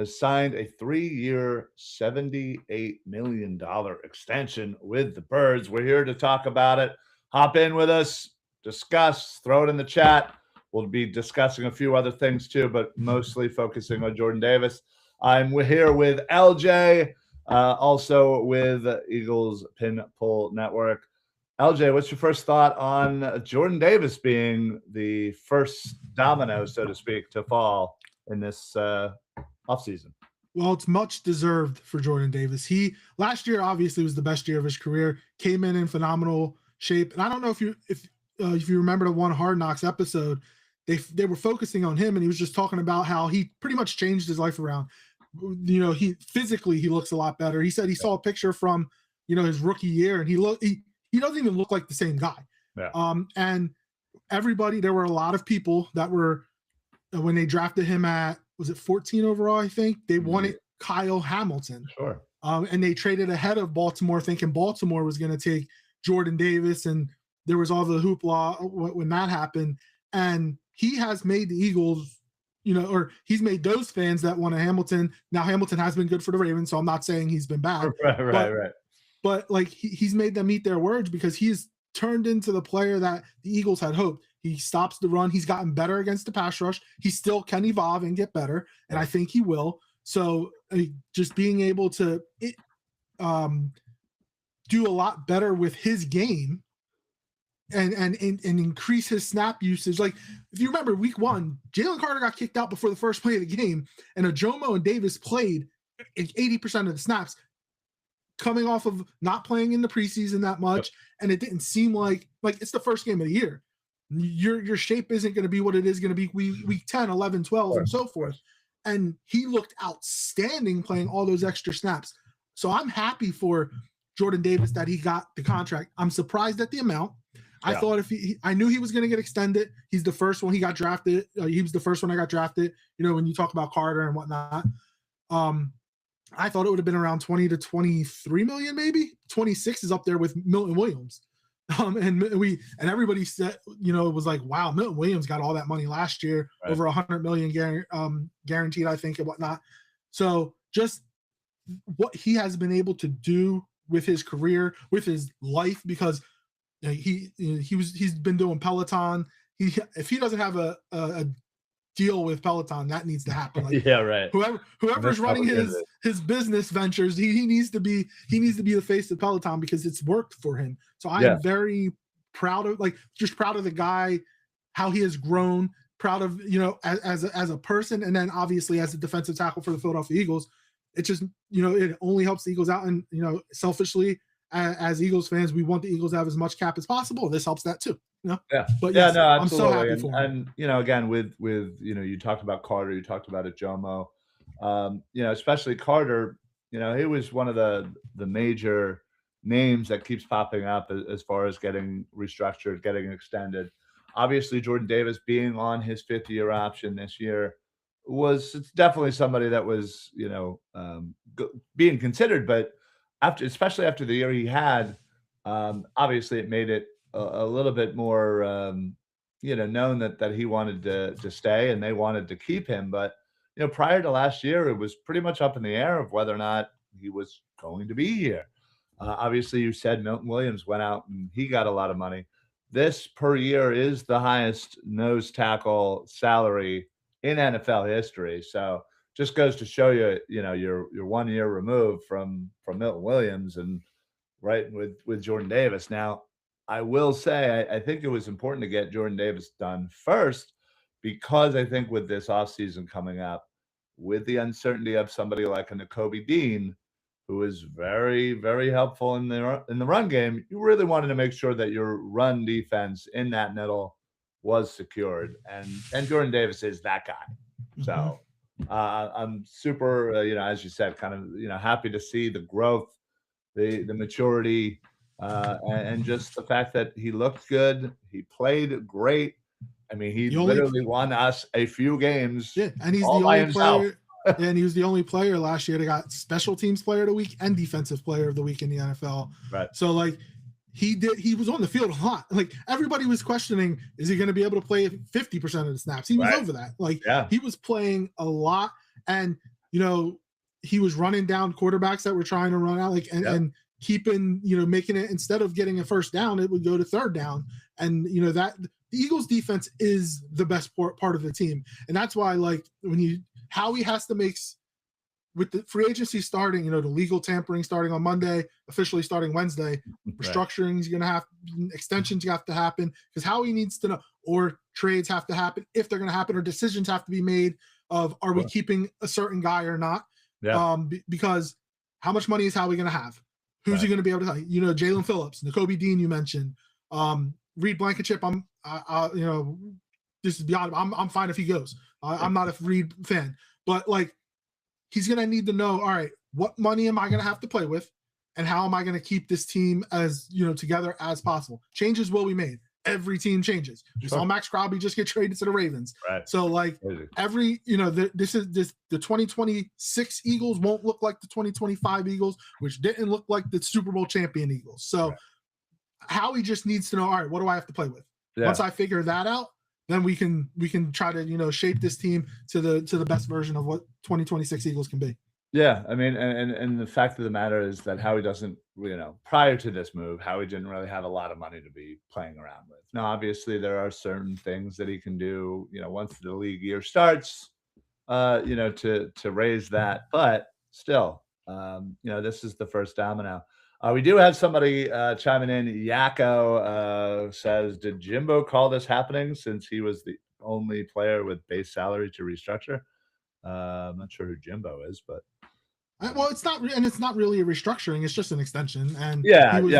has signed a 3-year, $78 million extension with the Birds. We're here to talk about it. Hop in with us, discuss, throw it in the chat. We'll be discussing a few other things too, but mostly focusing on Jordan Davis. I'm here with LJ, also with Eagles Pin Pull Network. LJ, what's your first thought on Jordan Davis being the first domino, so to speak, to fall in this offseason? Well, it's much deserved for Jordan Davis. He last year obviously was the best year of his career. Came in phenomenal shape, and I don't know if you remember the one Hard Knocks episode, they were focusing on him, and he was just talking about how he pretty much changed his life around. You know, he physically looks a lot better. He said he saw a picture from his rookie year, and he doesn't even look like the same guy. Yeah. And there were a lot of people that were, when they drafted him at, was it 14 overall, I think, they wanted Kyle Hamilton. Sure. And they traded ahead of Baltimore, thinking Baltimore was going to take Jordan Davis, and there was all the hoopla when that happened. And he has made the Eagles, or he's made those fans that want a Hamilton. Now, Hamilton has been good for the Ravens, so I'm not saying he's been bad. Right. But like he's made them eat their words, because he's turned into the player that the Eagles had hoped. He stops the run. He's gotten better against the pass rush. He still can evolve and get better, and I think he will. So just being able to do a lot better with his game and increase his snap usage. Like, if you remember week 1, Jalen Carter got kicked out before the first play of the game, and Ajomo and Davis played 80% of the snaps, coming off of not playing in the preseason that much. And it didn't seem like it's the first game of the year. Your shape isn't going to be what it is going to be week 10, 11, 12, and so forth. And he looked outstanding playing all those extra snaps. So I'm happy for Jordan Davis that he got the contract. I'm surprised at the amount. I thought I knew he was going to get extended. He's the first one he got drafted. He was the first one I got drafted, when you talk about Carter and whatnot. I thought it would have been around 20 to 23 million, maybe 26 is up there with Milton Williams. And everybody said, it was like, wow, Milton Williams got all that money last year, over 100 million guaranteed, I think, and whatnot. So just what he has been able to do with his career, with his life, because he's been doing Peloton. If he doesn't have a deal with Peloton, that needs to happen. Like, yeah, right. Whoever's running his business ventures, he needs to be the face of Peloton, because it's worked for him. So I am very proud of the guy, how he has grown, proud of, as a person, and then obviously as a defensive tackle for the Philadelphia Eagles. It just, it only helps the Eagles out. And, selfishly, as Eagles fans, we want the Eagles to have as much cap as possible. This helps that too. Yeah. But yes, no, absolutely. I'm so happy for him. And again, with you talked about Carter, you talked about Ajomo, especially Carter, he was one of the major names that keeps popping up as far as getting restructured, getting extended. Obviously, Jordan Davis being on his 5th-year option this year it's definitely somebody that was, being considered, but especially after the year he had, obviously it made it a little bit more, known that he wanted to stay and they wanted to keep him. But, prior to last year, it was pretty much up in the air of whether or not he was going to be here. Obviously, you said Milton Williams went out and he got a lot of money. This per year is the highest nose tackle salary in NFL history. So just goes to show you, you're 1 year removed from Milton Williams, and right with Jordan Davis. Now, I will say, I think it was important to get Jordan Davis done first, because I think with this offseason coming up, with the uncertainty of somebody like a Nakobe Dean, who is very, very helpful in the run game, you really wanted to make sure that your run defense in that middle was secured. And Jordan Davis is that guy. So I'm super, as you said, kind of, happy to see the growth, the maturity, and just the fact that he looked good. He played great. I mean, he literally won us a few games. Yeah, and he's the only player. And he was the only player last year that got special teams player of the week and defensive player of the week in the NFL. Right. So he was on the field a lot. Like, everybody was questioning, is he going to be able to play 50% of the snaps? He was over that. He was playing a lot. And he was running down quarterbacks that were trying to run out, like, and keeping, making it, instead of getting a first down, it would go to third down. And, that the Eagles defense is the best part of the team. And that's why, like, Howie has to make, with the free agency starting, the legal tampering starting on Monday, officially starting Wednesday, restructuring is going to have, extensions have to happen, because Howie needs to know, or trades have to happen if they're going to happen, or decisions have to be made of, are we keeping a certain guy or not? Yeah. Because how much money is Howie going to have? Who's he going to be able to? Jalen Phillips, Nakobe Dean, you mentioned, Reed Blankenship. This is beyond. I'm fine if he goes. I'm not a Reed fan, but like, he's going to need to know, all right, what money am I going to have to play with, and how am I going to keep this team as together as possible? Changes will be made. Every team changes. We saw Max Crosby just get traded to the Ravens. Right. So like the 2026 Eagles won't look like the 2025 Eagles, which didn't look like the Super Bowl champion Eagles. So Howie just needs to know, all right, what do I have to play with? Yeah. Once I figure that out, then we can try to shape this team to the best version of what 2026 Eagles can be. Yeah, I mean, and the fact of the matter is that Howie doesn't, prior to this move, Howie didn't really have a lot of money to be playing around with. Now, obviously, there are certain things that he can do, once the league year starts, to raise that. But still, this is the first domino. We do have somebody chiming in. Yakko says, did Jimbo call this happening since he was the only player with base salary to restructure? I'm not sure who Jimbo is, but well, it's not really a restructuring. It's just an extension. And he was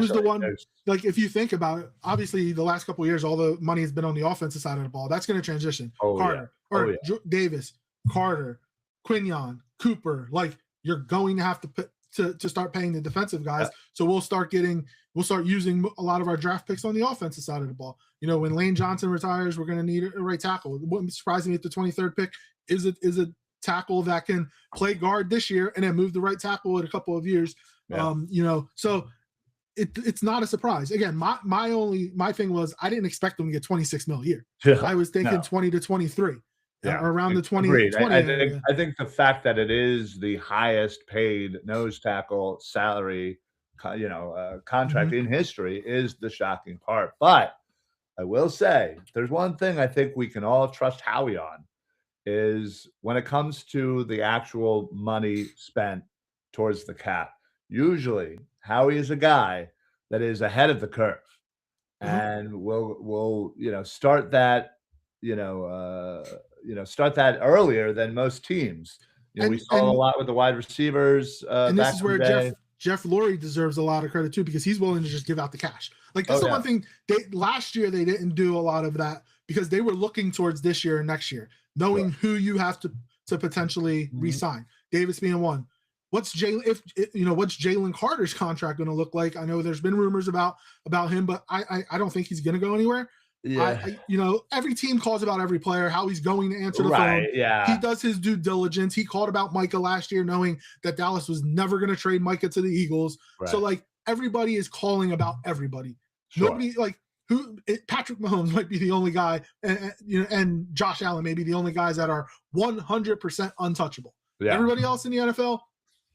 the one. Like, if you think about it, obviously the last couple of years, all the money has been on the offensive side of the ball. That's going to transition. Davis, Carter, Quinion, Cooper. Like, you're going to have to put to start paying the defensive guys. So we'll start using a lot of our draft picks on the offensive side of the ball. When Lane Johnson retires, we're going to need a right tackle. It wouldn't surprise me if the 23rd pick is a tackle that can play guard this year and then move the right tackle in a couple of years. So it's not a surprise. Again, my thing was, I didn't expect them to get 26 mil a year. I was thinking 20 to 23. Or around the 20. 20 I think the fact that it is the highest paid nose tackle salary, contract in history is the shocking part. But I will say, there's one thing I think we can all trust Howie on, is when it comes to the actual money spent towards the cap. Usually, Howie is a guy that is ahead of the curve, and will start that start that earlier than most teams. We saw a lot with the wide receivers. And this is where Jeff Lurie deserves a lot of credit too, because he's willing to just give out the cash. Like, that's the one thing last year they didn't do a lot of that, because they were looking towards this year and next year, knowing who you have to potentially re-sign. Davis being one. What's Jalen Carter's contract going to look like? I know there's been rumors about him, but I don't think he's going to go anywhere. Yeah. Every team calls about every player, how he's going to answer the phone. Yeah. He does his due diligence. He called about Micah last year, knowing that Dallas was never going to trade Micah to the Eagles. Right. So, like, everybody is calling about everybody. Sure. Nobody, like, Patrick Mahomes might be the only guy, and Josh Allen may be the only guys that are 100% untouchable. Yeah. Everybody else in the NFL,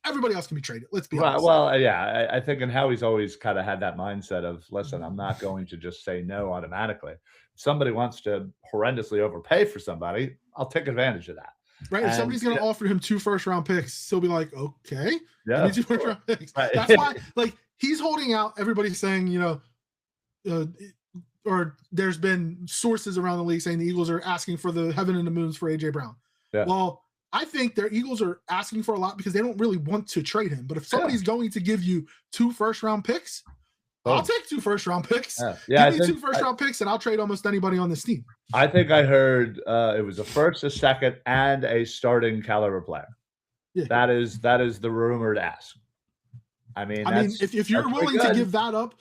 everybody else can be traded. Let's be honest. Well, I think, and Howie's always kind of had that mindset of, listen, I'm not going to just say no automatically. If somebody wants to horrendously overpay for somebody, I'll take advantage of that. Right. If somebody's going to offer him 2 first-round picks, he'll be like, okay, I need 2 first-round picks. Right. That's why, like, he's holding out. Everybody's saying, or there's been sources around the league saying the Eagles are asking for the heaven and the moons for A.J. Brown. Yeah. Well, I think their Eagles are asking for a lot because they don't really want to trade him. But if somebody's going to give you 2 first-round picks, I'll take 2 first-round picks. Give me 2 first-round picks, and I'll trade almost anybody on this team. I think I heard it was a first, a second, and a starting caliber player. Yeah. That is the rumored ask. I mean, if you're willing to give that up,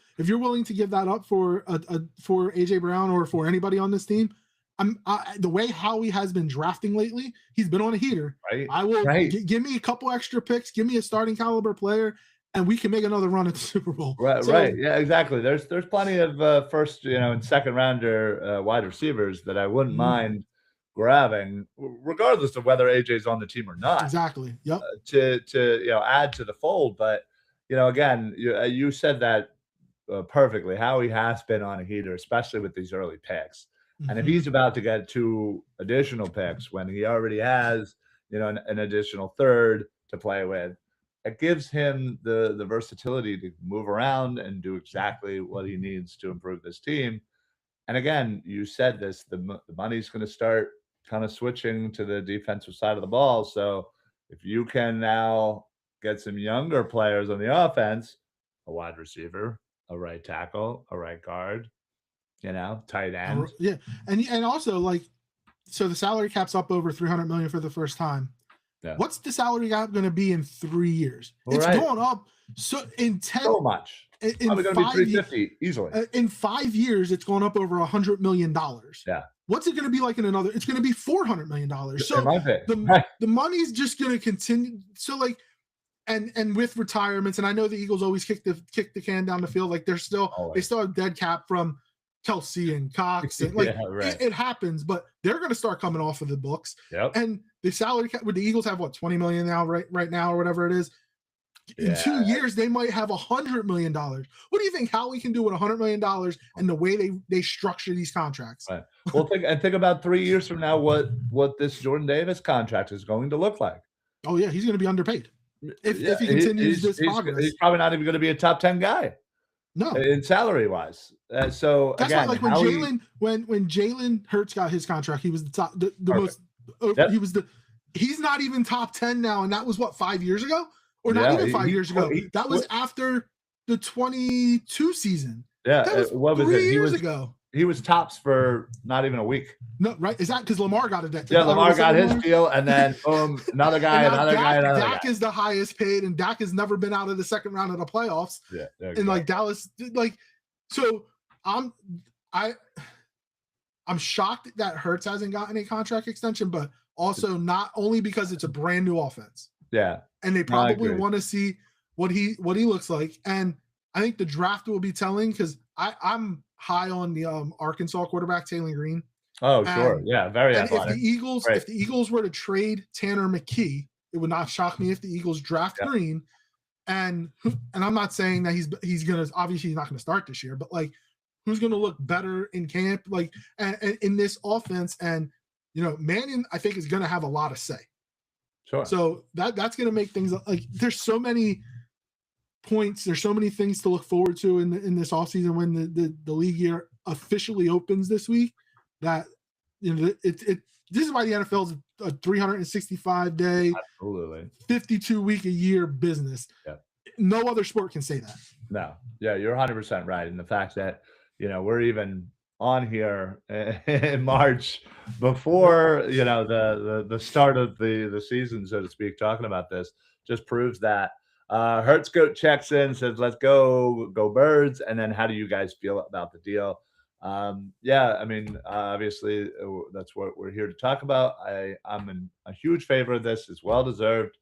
for AJ Brown or for anybody on this team, the way Howie has been drafting lately, he's been on a heater. Right. I will give me a couple extra picks, give me a starting caliber player, and we can make another run at the Super Bowl. Right. Right. Yeah. Exactly. There's plenty of first, and second rounder wide receivers that I wouldn't mind grabbing, regardless of whether AJ's on the team or not, Exactly. Yep. to add to the fold. But again, you said that perfectly. Howie has been on a heater, especially with these early picks. And if Mhm. he's about to get 2 additional picks when he already has, an additional third to play with, it gives him the versatility to move around and do exactly what he needs to improve this team. And again, you said this, the money's going to start kind of switching to the defensive side of the ball. So if you can now get some younger players on the offense, a wide receiver, a right tackle, a right guard, tight end. Yeah, and also like, so the salary cap's up over 300 million for the first time. Yeah. What's the salary cap going to be in 3 years? All It's right. going up so in 10 So much. in Probably going to be 5 350 easily. in 5 years it's going up over $100 million. Yeah. What's it going to be like in another? It's going to be $400 million. So In my pick. the money's just going to continue. So like, and with retirements, and I know the Eagles always kick the can down the field. Like they still have dead cap from Kelsey and Cox, and like Yeah, right. it happens, but they're going to start coming off of the books. Yep. And the salary cap, would the Eagles have what, 20 million now, right now, or whatever it is? In 2 years, they might have $100 million. What do you think Howie can do with $100 million and the way they structure these contracts? Right. Well, think about 3 years from now what this Jordan Davis contract is going to look like. Oh yeah, he's going to be underpaid if he continues this progress. He's probably not even going to be a top 10 guy. No, in salary wise. So that's again, why, like when Jalen Hurts got his contract, he was the top, the most. Yep. He's not even top 10 now, and that was what, 5 years ago, or not even 5 years ago. That was after the 22 season. Yeah, that was what was 3 it? years ago. He was tops for not even a week. No, right? Is that because Lamar got a deal? Yeah, Lamar got his deal, and then boom, another guy, another guy. Dak is the highest paid, and Dak has never been out of the second round of the playoffs. Yeah, and like Dallas, like, so I'm shocked that Hurts hasn't gotten a contract extension, but also not only because it's a brand new offense. Yeah, and they probably want to see what he looks like, and I think the draft will be telling, because I'm high on the Arkansas quarterback Taylor Green. Oh, sure. Yeah, very athletic. If the Eagles were to trade Tanner McKee, it would not shock me if the Eagles draft Green. And I'm not saying that he's gonna, obviously he's not gonna start this year, but like, who's gonna look better in camp, like, and in this offense? And Manning, I think, is gonna have a lot of say. Sure. So that's gonna make things like, there's so many points, there's so many things to look forward to in this offseason when the league year officially opens this week, that this is why the NFL is a 365-day, absolutely 52-week-a-year business. Yeah. No other sport can say that. No. Yeah, you're 100% right. And the fact that we're even on here in March before the start of the season, so to speak, talking about this just proves that. Hertz Goat checks in, says, "Let's go Birds." And then, how do you guys feel about the deal? Yeah, I mean, obviously, that's what we're here to talk about. I'm a huge favor of this. It's well deserved.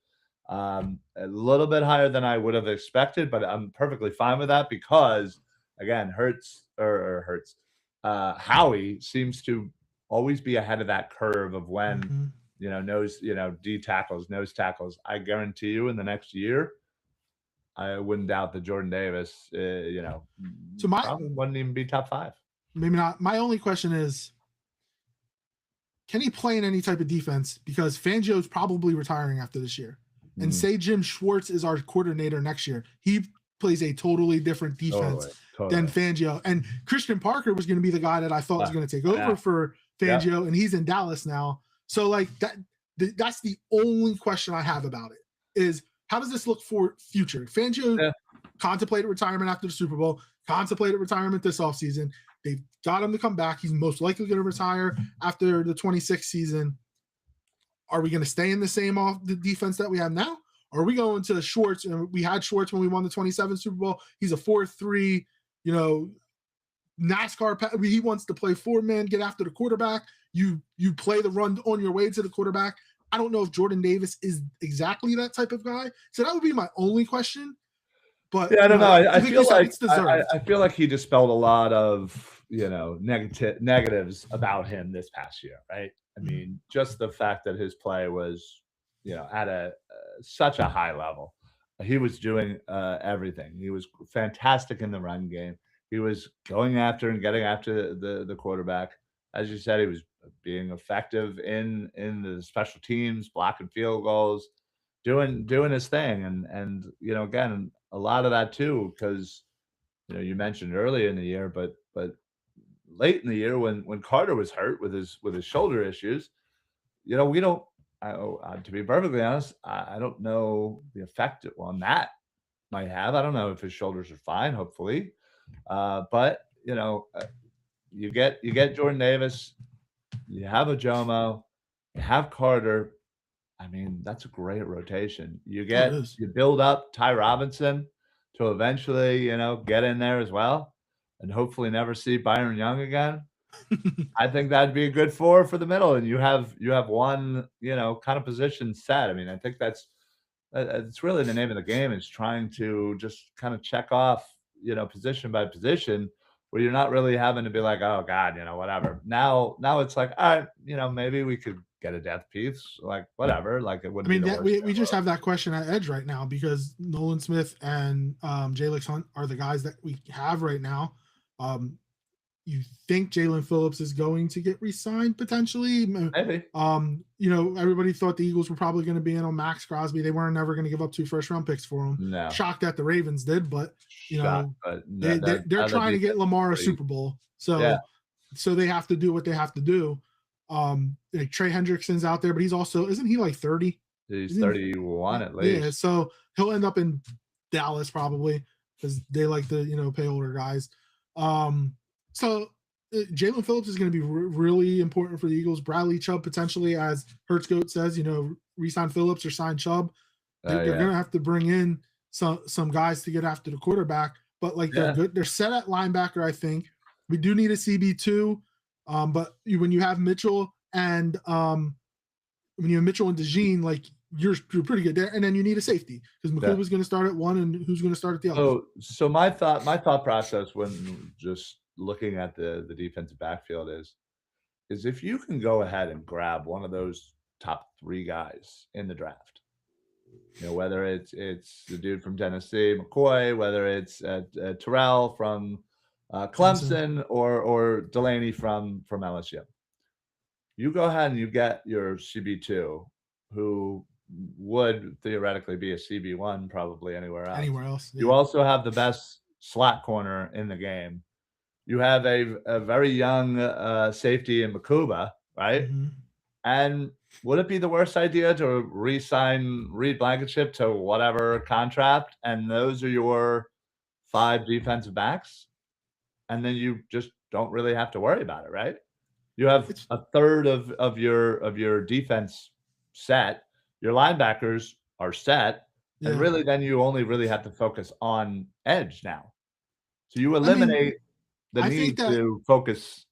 A little bit higher than I would have expected, but I'm perfectly fine with that because, again, Howie seems to always be ahead of that curve of when D tackles, nose tackles. I guarantee you, in the next year, I wouldn't doubt that Jordan Davis, so probably wouldn't even be top 5. Maybe not. My only question is, can he play in any type of defense? Because Fangio's probably retiring after this year. And say Jim Schwartz is our coordinator next year. He plays a totally different defense than Fangio. And Christian Parker was going to be the guy that I thought was going to take over for Fangio, and he's in Dallas now. So like that's the only question I have about it is, how does this look for future? Fangio contemplated retirement after the Super Bowl, contemplated retirement this offseason. They've got him to come back. He's most likely going to retire after the 26th season. Are we going to stay in the same the defense that we have now? Or are we going to Schwartz? And we had Schwartz when we won the 27th Super Bowl. He's a 4-3, NASCAR. He wants to play 4-man, get after the quarterback. You play the run on your way to the quarterback. I don't know if Jordan Davis is exactly that type of guy. So that would be my only question. But yeah, I don't know. I feel like he dispelled a lot of negatives about him this past year, right? I Mhm. mean, just the fact that his play was, at such a high level. He was doing everything. He was fantastic in the run game. He was going after and getting after the quarterback. As you said, he was being effective in the special teams, blocking field goals, doing his thing. And again, a lot of that too, because you mentioned early in the year, but late in the year when Carter was hurt with his shoulder issues, we don't. To be perfectly honest, I don't know the effect on that might have. I don't know if his shoulders are fine. Hopefully, but you get Jordan Davis, you have a Jomo, you have Carter. I mean, that's a great rotation. Oh, it is. You build up Ty Robinson to eventually, get in there as well, and hopefully never see Byron Young again. I think that'd be a good 4 for the middle, and you have one, kind of position set. I mean, I think it's really the name of the game is trying to just kind of check off, position by position where you're not really having to be like, "Oh god, whatever." Now it's like, "All right, maybe we could get a depth piece, like whatever, like it I wouldn't be mean, the that worst thing we in the just world." have that question at edge right now because Nolan Smith and Jalen Hunt are the guys that we have right now. You think Jalen Phillips is going to get re-signed potentially? Maybe. Everybody thought the Eagles were probably going to be in on Max Crosby. They weren't never going to give up 2 first-round picks for him. No. Shocked that the Ravens did, but Shocked, but they're trying to get Lamar a great. Super Bowl, Yeah. so they have to do what they have to do. Like Trey Hendrickson's out there, but isn't he like 30? He's 31 at least. Yeah, so he'll end up in Dallas probably because they like to pay older guys. So Jalen Phillips is going to be really important for the Eagles. Bradley Chubb potentially, as Hertzgoat says, re-sign Phillips or sign Chubb. They're going to have to bring in some guys to get after the quarterback. But they're good. They're set at linebacker. I think we do need a CB2. But when you have Mitchell and DeJean, like you're pretty good there. And then you need a safety because McCool's going to start at one, and who's going to start at the other. So my thought process when just looking at the defensive backfield is if you can go ahead and grab one of those top 3 guys in the draft, whether it's the dude from Tennessee, McCoy, whether it's Terrell from Clemson or Delaney from LSU. You go ahead and you get your CB2, who would theoretically be a CB1 probably anywhere else. Yeah. You also have the best slot corner in the game. You have a very young safety in Makuba, right? Mm-hmm. And would it be the worst idea to re-sign Reed Blankenship to whatever contract, and those are your 5 defensive backs? And then you just don't really have to worry about it, right? You have a third of your defense set. Your linebackers are set, and really then you only really have to focus on edge now. So you eliminate the need to focus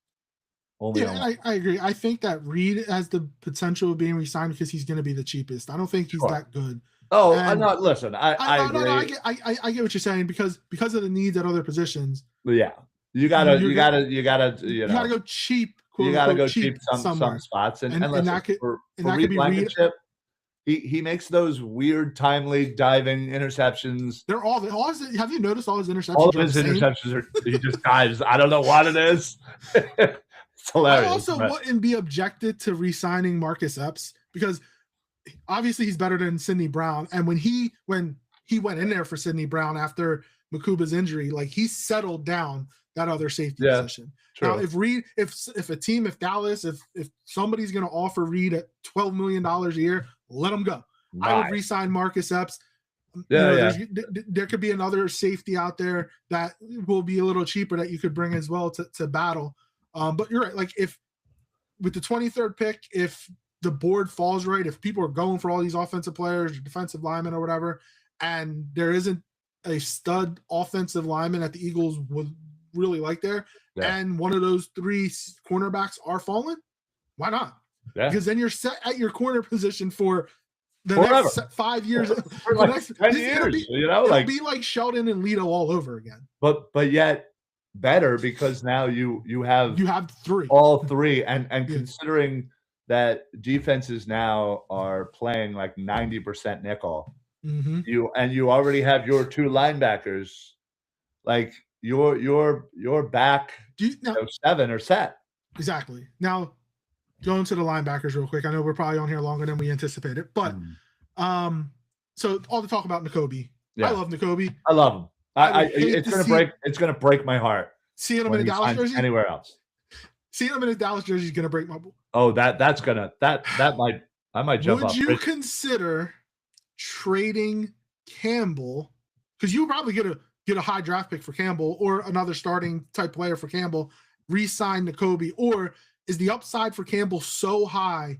only on. I agree. I think that Reed has the potential of being re-signed because he's going to be the cheapest. I don't think he's that good. Oh, I'm not. Listen, I agree. No, I get what you're saying because of the needs at other positions. Yeah, you gotta go cheap. You gotta go cheap some spots, and listen, that could Reed Blankenship, he makes those weird timely diving interceptions. They're all his, have you noticed all his interceptions? All of his interceptions are he just dives. I don't know what it is. It's hilarious. I also wouldn't be objected to re-signing Marcus Epps because obviously he's better than Sidney Brown. And when he went in there for Sidney Brown after Makuba's injury, like he settled down that other safety position. True. Now, if Dallas, if somebody's going to offer Reed at $12 million a year, let him go. Right. I would re-sign Marcus Epps. There could be another safety out there that will be a little cheaper that you could bring as well to battle. But you're right. Like if with the 23rd pick, if the board falls right, if people are going for all these offensive players, defensive linemen or whatever, and there isn't a stud offensive lineman that the Eagles would really like there, and one of those 3 cornerbacks are falling, why not? Yeah. Because then you're set at your corner position for the next 5 years. For like 10 years, it'll be like Sheldon and Lito all over again. But yet better because now you have 3, all 3, and considering that defenses now are playing like 90% nickel. Mm-hmm. You already have your two linebackers, like your back Now, 7 are set. Exactly. Now, going to the linebackers real quick. I know we're probably on here longer than we anticipated, but so all the talk about Nakobe. Yeah. I love Nakobe. I love him. It's gonna break my heart seeing him in a Dallas jersey anywhere else. Seeing him in a Dallas jersey is gonna break my. Oh, that might jump up. Would you consider trading Campbell? Because you would probably get a high draft pick for Campbell or another starting type player for Campbell, re-sign Nakobe, or is the upside for Campbell so high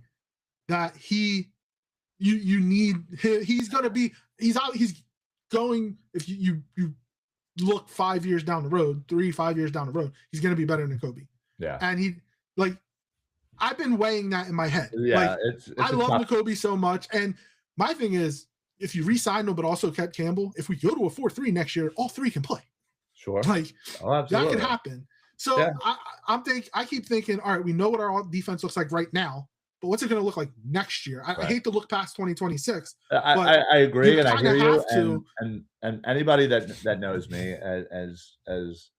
that he's going, if you look 5 years down the road, 5 years down the road, he's going to be better than Nakobe. Yeah. And I've been weighing that in my head. Yeah. I love Nakobe so much. And my thing is, if you re-sign him, but also kept Campbell, if we go to a 4-3 next year, all three can play. Sure. That could happen. So yeah. I keep thinking, all right, we know what our defense looks like right now, but what's it going to look like next year? I hate to look past 2026. I agree, and I hear you. And anybody that knows me as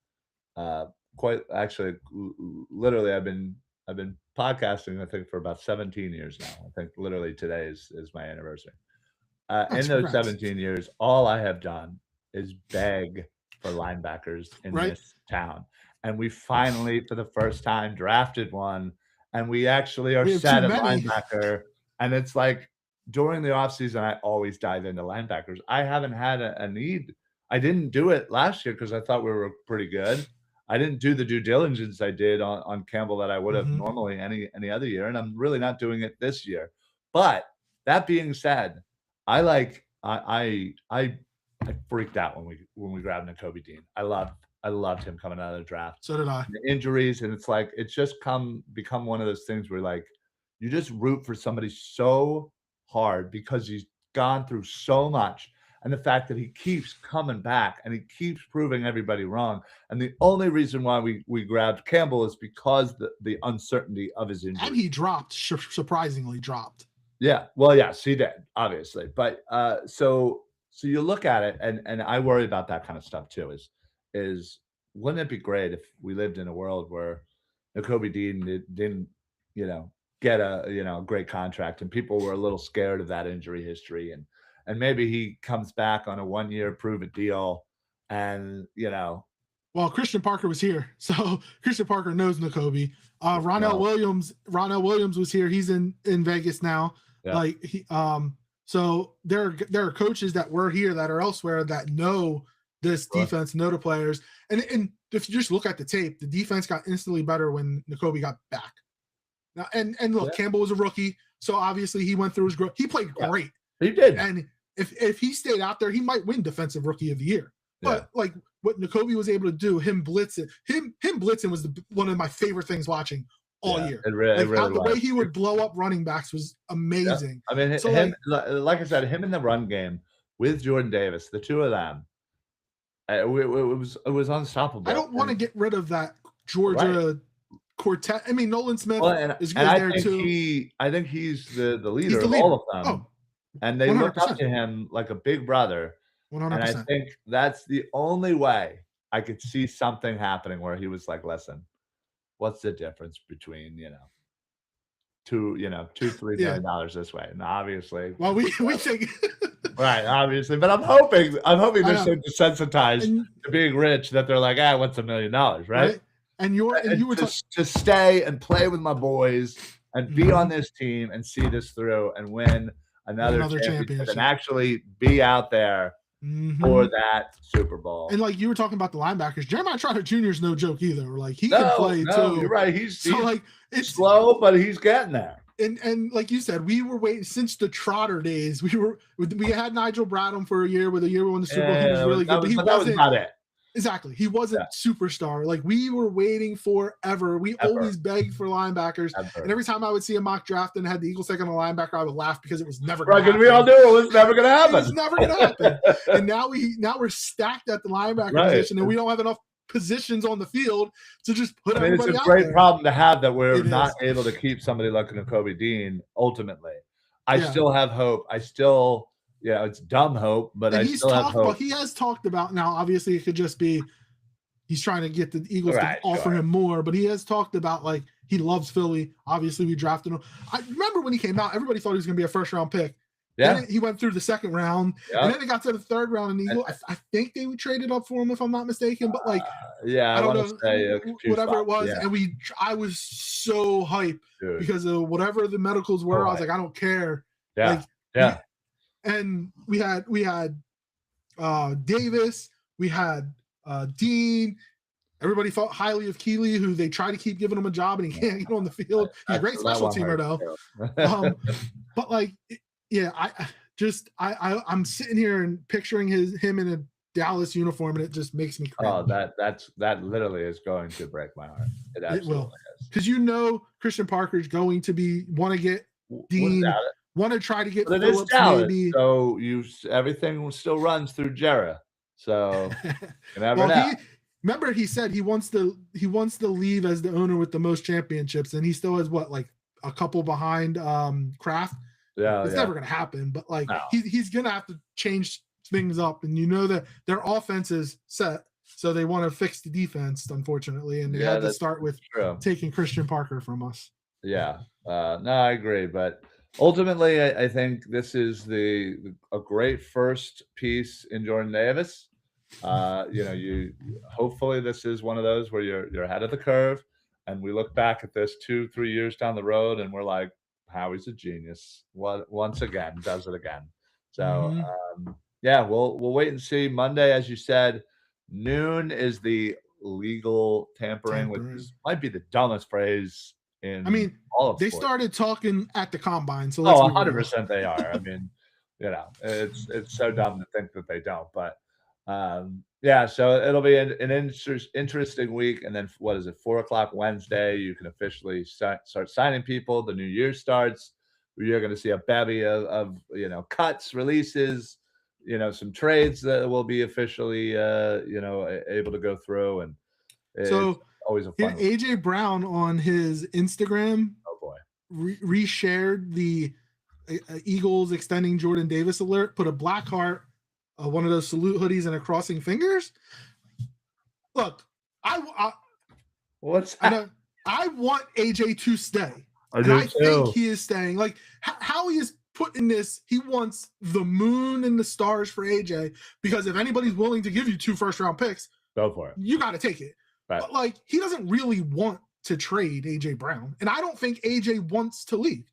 quite actually, literally, I've been podcasting, I think, for about 17 years now. I think literally today is my anniversary. In those 17 years, all I have done is beg for linebackers in this town. And we finally, for the first time, drafted one. And we actually are set at linebacker. And it's like during the offseason, I always dive into linebackers. I haven't had a need. I didn't do it last year because I thought we were pretty good. I didn't do the due diligence I did on Campbell that I would have normally any other year. And I'm really not doing it this year. But that being said, I freaked out when we grabbed Nakobe Dean. I loved him coming out of the draft. So did I. The injuries, and it's like it's just become one of those things where like you just root for somebody so hard because he's gone through so much, and the fact that he keeps coming back and he keeps proving everybody wrong. And the only reason why we grabbed Campbell is because the uncertainty of his injury. And he surprisingly dropped. Yeah, well, yes, he did, obviously. But so you look at it, and I worry about that kind of stuff too. Is wouldn't it be great if we lived in a world where Nakobe Dean didn't, get a great contract, and people were a little scared of that injury history, and maybe he comes back on a 1-year prove-it deal, and Well, Christian Parker was here, so Christian Parker knows Nakobe. Ronell Williams was here. He's in Vegas now. Yeah. So there are coaches that were here that are elsewhere that know this defense, know the players. And if you just look at the tape, the defense got instantly better when Nakobe got back. Now, and look, Campbell was a rookie, so obviously he went through his growth. He played great. He did. And if he stayed out there, he might win Defensive Rookie of the Year. But like what Nakobe was able to do, him blitzing was one of my favorite things watching all year. It really the way he would blow up running backs was amazing. Yeah. I mean, like I said, him in the run game with Jordan Davis, the two of them, it was unstoppable. I don't want to get rid of that Georgia quartet. I mean, Nolan Smith is good there too. I think he's the leader of all of them. And they 100%. Look up to him like a big brother. 100%. And I think that's the only way I could see something happening where he was like, listen, what's the difference between, $2-3 million this way? And obviously, well, we think right, obviously, but I'm hoping they're so desensitized to being rich that they're like, what's $1 million, right? And you were to stay and play with my boys and be on this team and see this through and win another championship and actually be out there for that Super Bowl. And like you were talking about the linebackers, Jeremiah Trotter Jr. is no joke either. Like he can play too. You're right. He's it's slow, but he's getting there. And like you said, we were waiting since the Trotter days. We had Nigel Bradham for a year. With a year we won the Super Bowl, he was really good, but that was not it. Exactly. He wasn't superstar. Like we were waiting forever. We always begged for linebackers. And every time I would see a mock draft and had the Eagles taking a linebacker, I would laugh because it was never going to happen. We all knew it was never going to happen. It was never going to happen. And now we're stacked at the linebacker position, and we don't have enough positions on the field to just put I mean, it's everybody a out great there. problem to have that we're It not is. able to keep somebody like Nakobe Dean ultimately. I Yeah. still have hope. I still, it's dumb hope, but And I he's still have talked about, hope. he has talked about, now obviously it could just be he's trying to get the Eagles Right, to offer sure. him more, but he has talked about like he loves Philly. Obviously, we drafted him. I remember when he came out, everybody thought he was going to be a first round pick. Yeah. Then he went through the second round, Yeah. and then it got to the third round, and Eagle, I think they traded up for him if I'm not mistaken. But like, yeah, I don't wanna know, say whatever it was, yeah. and I was so hyped Dude. because of whatever the medicals were. I was like, I don't care. Yeah. Like, yeah. And we had Davis, we had Dean. Everybody thought highly of Keeley, who they try to keep giving him a job, and he can't get on the field. He's a great special teamer, though. But like, yeah, I'm sitting here and picturing him in a Dallas uniform, and it just makes me cringe. Oh, that literally is going to break my heart. It absolutely will, is. Because Christian Parker's going to want to get Dean, want to try to get Phillips, maybe. So everything still runs through Jera. So you never know. Remember, he said he wants to leave as the owner with the most championships, and he still has what, like a couple behind Kraft. Yeah, it's never gonna happen. But like he's gonna have to change things up, and that their offense is set, so they want to fix the defense, unfortunately, and they had to start with taking Christian Parker from us. Yeah, no, I agree, but ultimately, I think this is a great first piece in Jordan Davis. Hopefully this is one of those where you're ahead of the curve, and we look back at this 2-3 years down the road, and we're like, Howie's a genius. Once again, does it again. So we'll wait and see. Monday, as you said, noon is the legal tampering, which might be the dumbest phrase in all of they sports. Started talking at the combine, so 100% they are. I mean, it's so dumb to think that they don't, but so it'll be an interesting week. And then what is it, 4:00 Wednesday, you can officially start signing people. The new year starts. You're going to see a bevy of cuts, releases, some trades that will be officially able to go through. And so always a fun AJ Brown on his Instagram reshared the Eagles extending Jordan Davis alert, put a black heart, one of those salute hoodies, and a crossing fingers. Look, I want AJ to stay. I think he is staying. Like how he is putting this, he wants the moon and the stars for AJ, because if anybody's willing to give you 2 first-round picks, go for it. You got to take it. Right. But like, he doesn't really want to trade AJ Brown, and I don't think AJ wants to leave.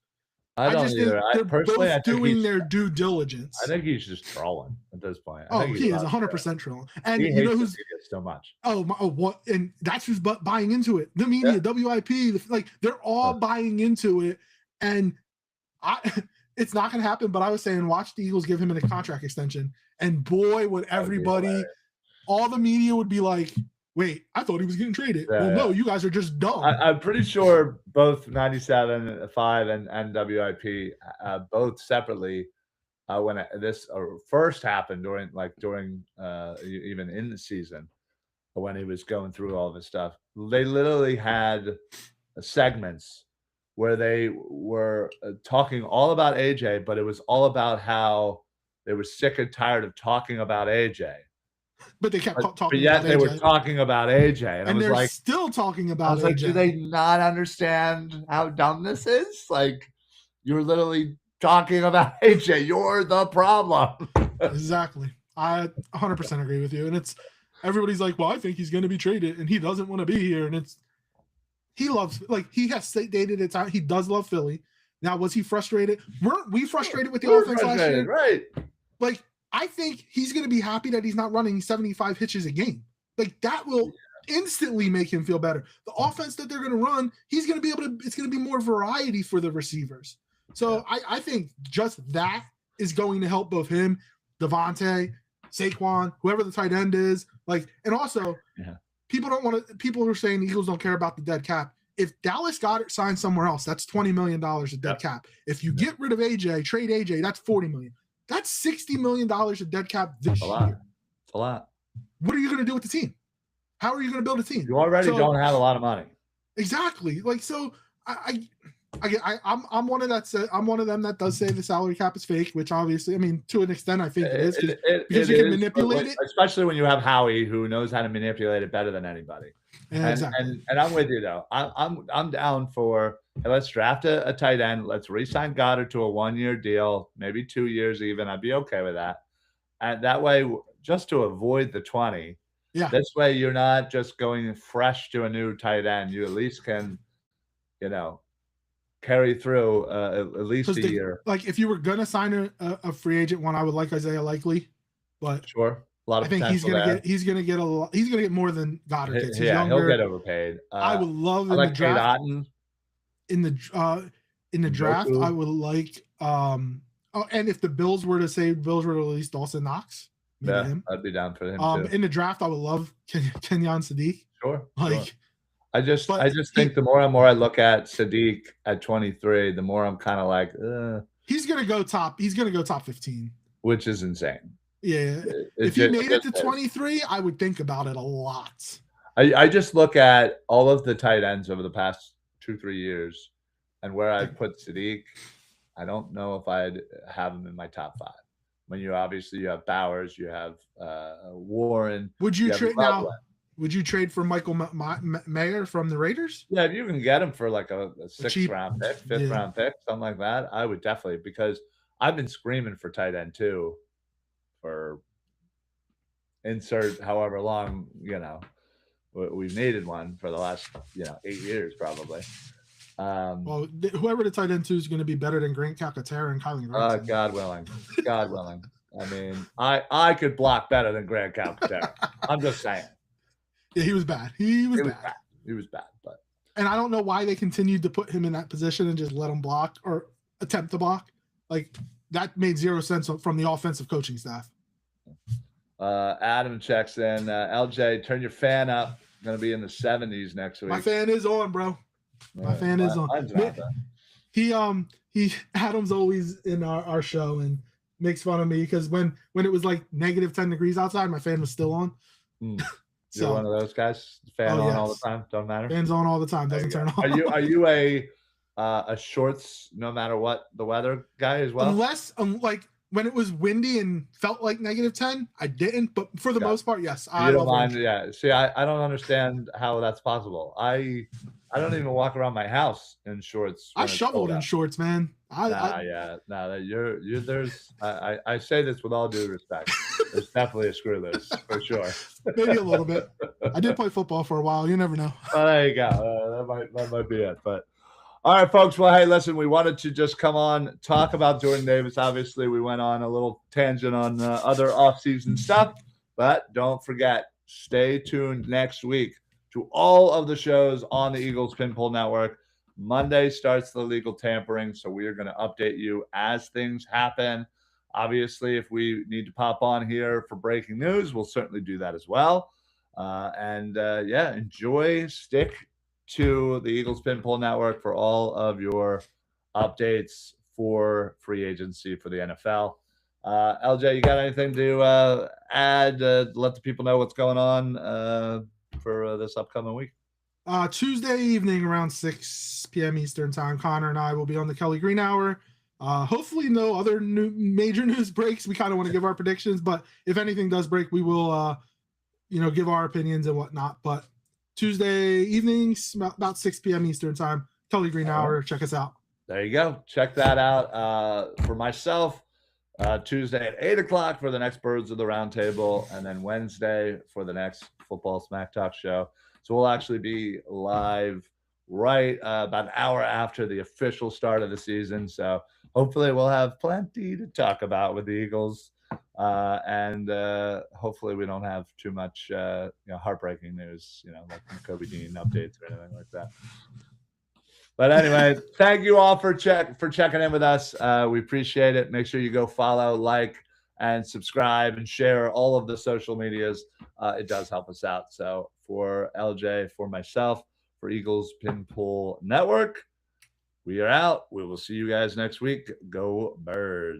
I don't either. They're both doing their due diligence. I think he's just trolling at this point. He is 100% trolling. And he hates who's so much. What? And that's who's buying into it. The media, WIP, like they're all buying into it. And it's not going to happen. But I was saying, watch the Eagles give him a contract extension, and boy, would everybody, all the media would be like, wait, I thought he was getting traded. No, you guys are just dumb. I'm pretty sure both 97.5 and WIP, both separately, when this first happened during even in the season, when he was going through all this stuff, they literally had segments where they were talking all about AJ, but it was all about how they were sick and tired of talking about AJ. But they kept talking. But yet they were talking about AJ, and I was they're like, still talking about. I was like, do they not understand how dumb this is? Like, you're literally talking about AJ. You're the problem. Exactly. I 100% agree with you. And it's everybody's like, well, I think he's going to be traded, and he doesn't want to be here. And he has stated it's out. He does love Philly. Now, was he frustrated? Weren't we frustrated with the offense last year? Right. Like, I think he's going to be happy that he's not running 75 hitches a game. Like, that will instantly make him feel better. The offense that they're going to run, he's going to be able to, it's going to be more variety for the receivers. So I think just that is going to help both him, Devontae, Saquon, whoever the tight end is. Like, and also, people are saying the Eagles don't care about the dead cap. If Dallas Goedert signs somewhere else, that's $20 million of dead cap. If you get rid of AJ, trade AJ, that's $40 million. That's $60 million of dead cap this year. It's a lot. What are you going to do with the team? How are you going to build a team? You already don't have a lot of money. Exactly. Like, so I'm one of them that does say the salary cap is fake, which obviously, I mean, to an extent, I think it is because you can manipulate it, especially when you have Howie, who knows how to manipulate it better than anybody. Yeah, exactly. And I'm with you though. I'm down for, hey, let's draft a tight end. Let's re-sign Goddard to a 1-year deal, maybe 2 years even. I'd be okay with that. And that way, just to avoid the 20. Yeah. This way, you're not just going fresh to a new tight end. You at least can, carry through at least a year. Like, if you were gonna sign a free agent one, I would like Isaiah Likely, but sure, a lot of I think he's gonna get more than Goddard gets. He's younger. He'll get overpaid. I would love in the draft. In the draft, I would like and if the Bills were to release Dawson Knox, him. I'd be down for him too. In the draft, I would love Kenyon Sadiq. Sure. I just think the more and more I look at Sadiq at 23, the more I'm kind of like, he's gonna go top 15, which is insane. Yeah, if he made it to 23, I would think about it a lot. I just look at all of the tight ends over the past 2-3 years, and where I'd put Sadiq, I don't know if I'd have him in my top 5. When you have Bowers, you have Warren. Would you trade now? Would you trade for Michael Mayer from the Raiders? Yeah, if you can get him for like a 6th round pick, 5th round pick, something like that, I would definitely, because I've been screaming for tight end too for insert however long, we've needed one for the last, 8 years probably. Well, whoever the tight end to is going to be better than Grant Calcaterra and Kylen Granson. God willing. God willing. I mean, I could block better than Grant Calcaterra. I'm just saying. Yeah, he was bad. He was bad, but. And I don't know why they continued to put him in that position and just let him block or attempt to block. Like, that made zero sense from the offensive coaching staff. Adam checks in. LJ, turn your fan up. Going to be in the 70s next week. My fan is on, bro. My fan is on. Adam's always in our show and makes fun of me because when it was like negative 10 degrees outside, my fan was still on. You're one of those guys. Fan on all the time. Don't matter. Fan's on all the time. Doesn't turn off. Are you a shorts no matter what the weather guy as well? Unless like when it was windy and felt like negative 10, I didn't. But for the most part, yes. I don't mind. Yeah. See, I don't understand how that's possible. I don't even walk around my house in shorts. I shoveled in shorts, man. There's. I say this with all due respect. There's definitely a screw loose for sure. Maybe a little bit. I did play football for a while. You never know. Well, there you go. That might be it. But all right, folks. Well, hey, listen. We wanted to just come on, talk about Jordan Davis. Obviously, we went on a little tangent on other offseason stuff, but don't forget, stay tuned next week to all of the shows on the Eagles Pinpool Network. Monday starts the legal tampering, so we are going to update you as things happen. Obviously, if we need to pop on here for breaking news, we'll certainly do that as well. Stick to the Eagles Pinpool Network for all of your updates for free agency for the NFL. LJ, you got anything to add? Let the people know what's going on for this upcoming week? Tuesday evening around 6 p.m. Eastern time, Connor and I will be on the Kelly Green Hour. Hopefully no other major news breaks. We kind of want to give our predictions, but if anything does break, we will, give our opinions and whatnot. But Tuesday evenings, about 6 p.m. Eastern time, Kelly Green Hour. Check us out. There you go. Check that out. For myself, Tuesday at 8 o'clock for the next Birds of the Roundtable, and then Wednesday for the next Football Smack Talk show. So we'll actually be live right about an hour after the official start of the season. So hopefully we'll have plenty to talk about with the Eagles. And hopefully we don't have too much heartbreaking news, like Kobe Dean updates or anything like that. But anyway, thank you all for checking in with us. We appreciate it. Make sure you go follow, like, and subscribe and share all of the social medias. It does help us out. So for LJ, for myself, for Eagles Pinpool Network, we are out. We will see you guys next week. Go Birds.